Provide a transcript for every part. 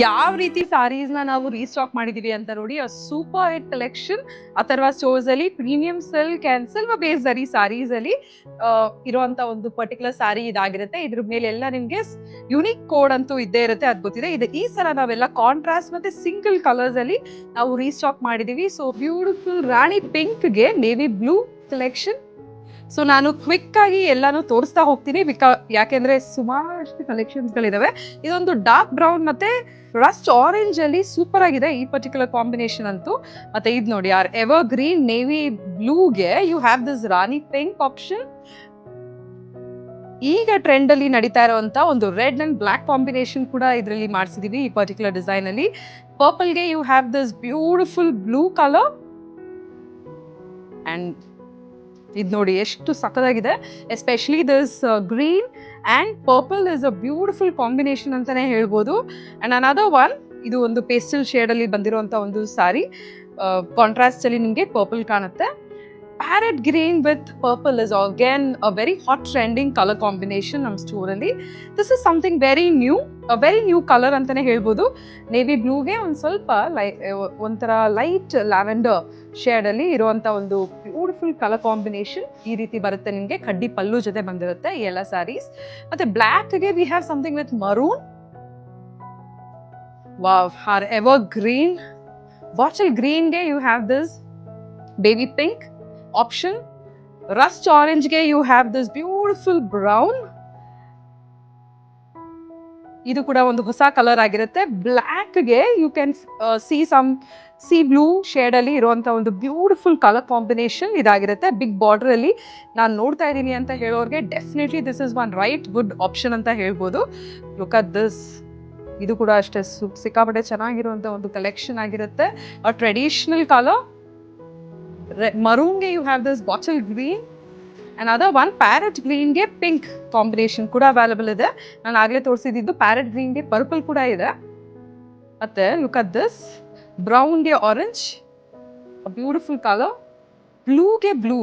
ಯಾವ ರೀತಿ ಸಾರೀಸ್ನ ನಾವು ರೀಸ್ಟಾಕ್ ಮಾಡಿದೀವಿ ಅಂತ ನೋಡಿ, super hit collection Atharva stores ಅಲ್ಲಿ premium silk and silver base zari saris ಅಲ್ಲಿ ಇರುವಂತ ಒಂದು ಪರ್ಟಿಕ್ಯುಲರ್ ಸಾರಿ ಇದಾಗಿರುತ್ತೆ. ಇದ್ರ ಮೇಲೆ ಎಲ್ಲ ನಿಮ್ಗೆ ಯುನಿಕ್ ಕೋಡ್ ಅಂತೂ ಇದ್ದೇ ಇರುತ್ತೆ, ಅದ್ ಗೊತ್ತಿದೆ. ಈ ಸಲ ನಾವೆಲ್ಲ ಕಾಂಟ್ರಾಸ್ಟ್ ಮತ್ತೆ ಸಿಂಗಲ್ ಕಲರ್ಸ್ ಅಲ್ಲಿ ನಾವು ರೀಸ್ಟಾಕ್ ಮಾಡಿದೀವಿ. ಸೊ ಬ್ಯೂಟಿಫುಲ್ ರಾಣಿ ಪಿಂಕ್ ಗೆ ನೇವಿ ಬ್ಲೂ ಕಲೆಕ್ಷನ್. ಸೊ ನಾನು ಕ್ವಿಕ್ ಆಗಿ ಎಲ್ಲಾನು ತೋರಿಸ್ತಾ ಹೋಗ್ತೀನಿ, ಯಾಕೆಂದ್ರೆ ಸುಮಾರಷ್ಟು ಕಲೆಕ್ಷನ್ಸ್ ಗಳಿದಾವೆ. ಇದೊಂದು ಡಾರ್ಕ್ ಬ್ರೌನ್ ಮತ್ತೆ ರಸ್ಟ್ ಆರೆಂಜ್ ಅಲ್ಲಿ ಸೂಪರ್ ಆಗಿದೆ ಈ ಪರ್ಟಿಕ್ಯುಲರ್ ಕಾಂಬಿನೇಷನ್ ಅಂತೂ. ಮತ್ತೆ ಇದು ನೋಡಿ, ಆರ್ ಎವರ್ ಗ್ರೀನ್ ನೇವಿ ಬ್ಲೂಗೆ you have this rani pink option. ಈಗ ಟ್ರೆಂಡ್ ಅಲ್ಲಿ ನಡೀತಾ ಇರುವಂತ ಒಂದು ರೆಡ್ ಅಂಡ್ ಬ್ಲಾಕ್ ಕಾಂಬಿನೇಷನ್ ಕೂಡ ಇದರಲ್ಲಿ ಮಾಡಿಸಿದೀವಿ ಈ ಪರ್ಟಿಕ್ಯುಲರ್ ಡಿಸೈನ್ ಅಲ್ಲಿ. ಪರ್ಪಲ್ ಗೆ you have this beautiful blue colour. And ಇದು ನೋಡಿ ಎಷ್ಟು ಸಖತ್ತಾಗಿದೆ. Especially this green and purple is a beautiful combination ಅಂತಾನೆ ಹೇಳ್ಬೋದು. ಅಂಡ್ ಅನದರ್ ಒನ್, ಇದು ಒಂದು ಪೇಸ್ಟಲ್ ಶೇಡ್ ಅಲ್ಲಿ ಬಂದಿರುವಂತ ಒಂದು ಸಾರಿ. ಕಾಂಟ್ರಾಸ್ಟ್ ಅಲ್ಲಿ ನಿಮಗೆ ಪರ್ಪಲ್ ಕಾಣುತ್ತೆ. Parrot green with purple is again a very hot trending colour combination ನಮ್ಮ ಸ್ಟೋರ್ ಅಲ್ಲಿ. This is something very new colour ಅಂತಾನೆ ಹೇಳ್ಬೋದು. ನೇವಿ ಬ್ಲೂಗೆ ಒಂದು ಸ್ವಲ್ಪ ಒಂಥರ ಲೈಟ್ ಲ್ಯಾವೆಂಡರ್ ಶೇಡ್ ಅಲ್ಲಿ ಇರುವಂತ ಒಂದು ಬ್ಯೂಟಿಫುಲ್ ಕಲರ್ ಕಾಂಬಿನೇಷನ್ ಈ ರೀತಿ ಬರುತ್ತೆ. ನಿಮಗೆ ಕಡ್ಡಿ ಪಲ್ಲು ಜೊತೆ ಬಂದಿರುತ್ತೆ ಈ ಎಲ್ಲ ಸ್ಯಾರೀಸ್. ಮತ್ತೆ ಬ್ಲಾಕ್ ಗೆ we have something with maroon. Wow, our evergreen bottle green ಗೆ you have this baby pink option. Rust orange ಗೆ you have this beautiful brown. ಇದು ಕೂಡ ಒಂದು ಹೊಸ ಕಲರ್ ಆಗಿರುತ್ತೆ. ಬ್ಲಾಕ್ ಗೆ you can see blue shade ಅಲ್ಲಿ ಇರುವಂತ ಒಂದು ಬ್ಯೂಟಿಫುಲ್ ಕಲರ್ ಕಾಂಬಿನೇಷನ್ ಇದಾಗಿರುತ್ತೆ. ಬಿಗ್ ಬಾರ್ಡರ್ ಅಲ್ಲಿ ನಾನು ನೋಡ್ತಾ ಇದ್ದೀನಿ ಅಂತ ಹೇಳೋರಿಗೆ definitely this is one right good option ಅಂತ ಹೇಳ್ಬೋದು. Look at this. ಇದು ಕೂಡ ಅಷ್ಟೇ ಸಿಕ್ಕಾಪಟ್ಟೆ ಚೆನ್ನಾಗಿರುವಂತ ಒಂದು ಕಲೆಕ್ಷನ್ ಆಗಿರುತ್ತೆ. A traditional colour. ಮರೂನ್ಗೆ you have this bottle green. another one parrot ಗ್ರೀನ್ಗೆ ಪಿಂಕ್ ಕಾಂಬಿನೇಷನ್ ಕೂಡ ಅವೈಲಬಲ್ ಇದೆ. ನಾನು ಆಗಲೇ ತೋರಿಸಿದ್ದು ಪ್ಯಾರೆಟ್ ಗ್ರೀನ್ಗೆ ಪರ್ಪಲ್ ಕೂಡ ಇದೆ. ಮತ್ತೆ ಲುಕ್ ಅಟ್ ದಿಸ್, ಬ್ರೌನ್ಗೆ ಆರೆಂಜ್, ಬ್ಯೂಟಿಫುಲ್ ಕಲರ್. ಬ್ಲೂಗೆ blue,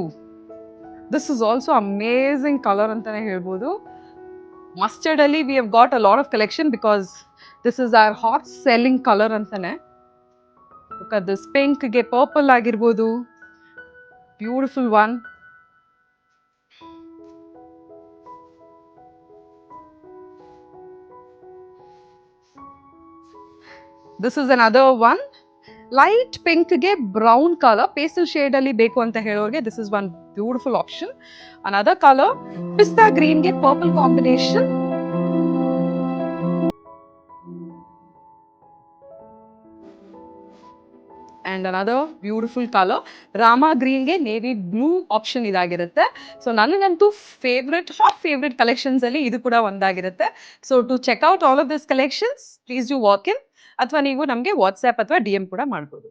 this is also amazing colour ಅಂತಾನೆ ಹೇಳ್ಬೋದು. ಮಸ್ಟರ್ಡ್ ಅಲ್ಲಿ we have got a lot of collection because this is our hot selling colour ಅಂತಾನೆ. ಲುಕ್ ಅಟ್ ದಿಸ್, ಪಿಂಕ್ಗೆ ಪರ್ಪಲ್ ಆಗಿರ್ಬೋದು, beautiful one. This is another one. Light ಪಿಂಕ್ಗೆ brown colour, pastel shade ಅಲ್ಲಿ ಬೇಕು ಅಂತ ಹೇಳೋರಿಗೆ this is one beautiful option. Another colour, pista ಗ್ರೀನ್ಗೆ purple combination. And another beautiful colour, rama ಗ್ರೀನ್ಗೆ ನೇವಿ ಬ್ಲೂ ಆಪ್ಷನ್ ಇದಾಗಿರುತ್ತೆ. ಸೊ ನನಗಂತೂ ಹಾಟ್ ಫೇವ್ರೆಟ್ ಕಲೆಕ್ಷನ್ಸ್ ಅಲ್ಲಿ ಇದು ಕೂಡ ಒಂದಾಗಿರುತ್ತೆ. So to check out all of this collections please do walk in, ಅಥವಾ ನೀವು ನಮಗೆ ವಾಟ್ಸ್ಆ್ಯಪ್ ಅಥವಾ DM ಕೂಡ ಮಾಡ್ಬೋದು.